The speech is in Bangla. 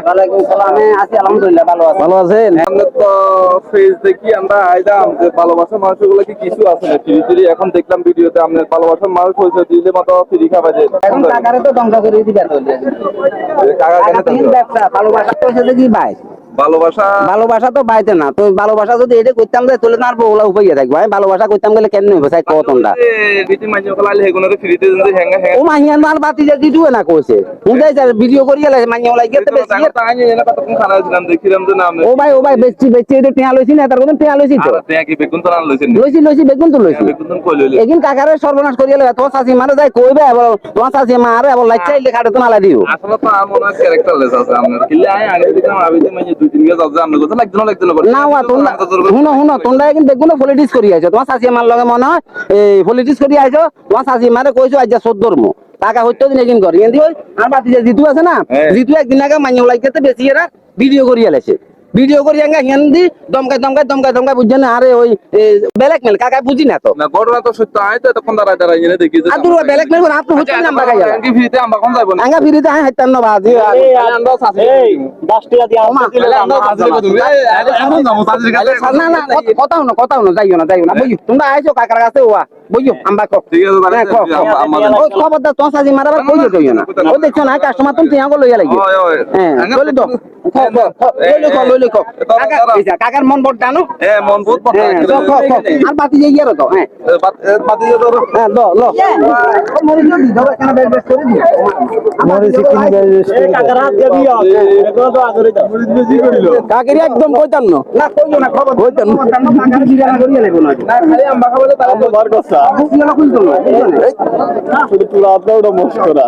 ওয়ালাইকুম সালাম। আছি আলহামদুলিল্লাহ, ভালো আছি। ভালো আছেন? আমাদের তো ফেস দেখি আমরা আইলাম যে ভালোবাসার মানুষগুলো কি কিছু আছে না ফ্রি ফ্রি। এখন দেখলাম ভিডিওতে আপনার ভালোবাসার মানুষ হয়েছে দিলে মতো ফ্রি খাওয়া যায়। এখন কাকারে তো দঙ্গা করে দিবে কাকা কেন ব্যবসা। ভালোবাসা তো হচ্ছে কি ভাই, ভালোবাসা ভালোবাসা তো বাইতে না। তো ভালোবাসা যদি এটা করতাম যে তুলে না আর বউলা উপায় থাকবো। আমি ভালোবাসা করতাম গেলে কেন নেবো সাই কতটা রীতি মাইনে কলালে হেগুনারে ফ্রিতে যদি হ্যাঙ্গা ও মাইয়ান মাল বাতি যে দিটুও না কইছে মুদাই যা ভিডিও করি গেলে মাইয়া ওলাই গেতে বেশি তাই এনে কতক্ষণ খানা দিলাম দেখিলাম যে নাম ও ভাই বেচছি এটা টিয়া লইছি না তার কোন টিয়া লইছি তো কি বেগুন তো আনলছেন লইছি বেগুন তো লইছি বেগুন কই লইলে এগিন কাকারে সর্বনাশ করি গেলে তোমার শাশি মারে যাই কইবে আবার তোমার শাশি মারে আবার লাইচাইলে কাটে তো নালা দিও আসলে তো আমার মনে ক্যারেক্টারলেস আছে আপনার কিলে আগে দেখলাম আবিতে মানে দুই তিন গেজ আছে আপনার কথা লাগতো না ওয়া তোমরা শুনো তোমরা এখন বেগুন পলিটিক্স করি আইছো তোমার শাশি মার লগে মনে হয় এই পলিটিক্স করি আইছো তোমার শাশি মারে কইছো আজ 14 মো টাকা হইতো দিন এগিন করি এন্দি ওই আর বাতি যে জিতু আছে না জিতু একদিন আগে মাইয়া ওলাই গেতে বেশি এরা ভিডিও করি আলেছে ভিডিও করি আঙ্গা হিন্দি দমকাই বুঝছেন না। আরে ওই ব্ল্যাক মেল কাকা বুঝি না তো না ঘটনা তো সত্য আই তো তখন দাঁড়ায় এনে দেখি যে আদুর ব্ল্যাক মেল আপনি হচ্ছেন না বাগাই কি ফ্রিতে আমরা কোন যাইব না আঙ্গা ফিরিতে আই হাইতান না বাজি আমরা সাথে এই 10 টাকা দিয়া আমরা সাথে কত এখন যাবো সাথে কাছে না কথা হনো যাইও না বুঝি তোমরা আইছো কাকার কাছে ওয়া বুঝো আমরা কো ঠিক আছে মানে আমাদের খবর দাও তোমার সাজি মারাবার কইছো কইও না ও দেখছো না কাস্টমার তুমি টিয়াগো লইয়া লাগি হ্যাঁ বলে দাও লইলে কো কাকার মন বড় জানো মন বহুত বড় আর বাতি যাই আর তো হ্যাঁ বাতি যে ধরো হ্যাঁ লো মরি দি দাও এখানে বেশ করে দি মরে চিকেন বেশ এই কাকার হাত দিয়ে দিও এগুলো তো আগরে মরি বেশি করিল কাকেরি একদম কইতাম না কইও না খবর কইতাম কাকার বিরানা করিয়া লাগবো না খালি আম্বা খাবলে তারা তো বার করছা বুঝিয়া না কইতো না শুধু পুরো আপনার মস্করা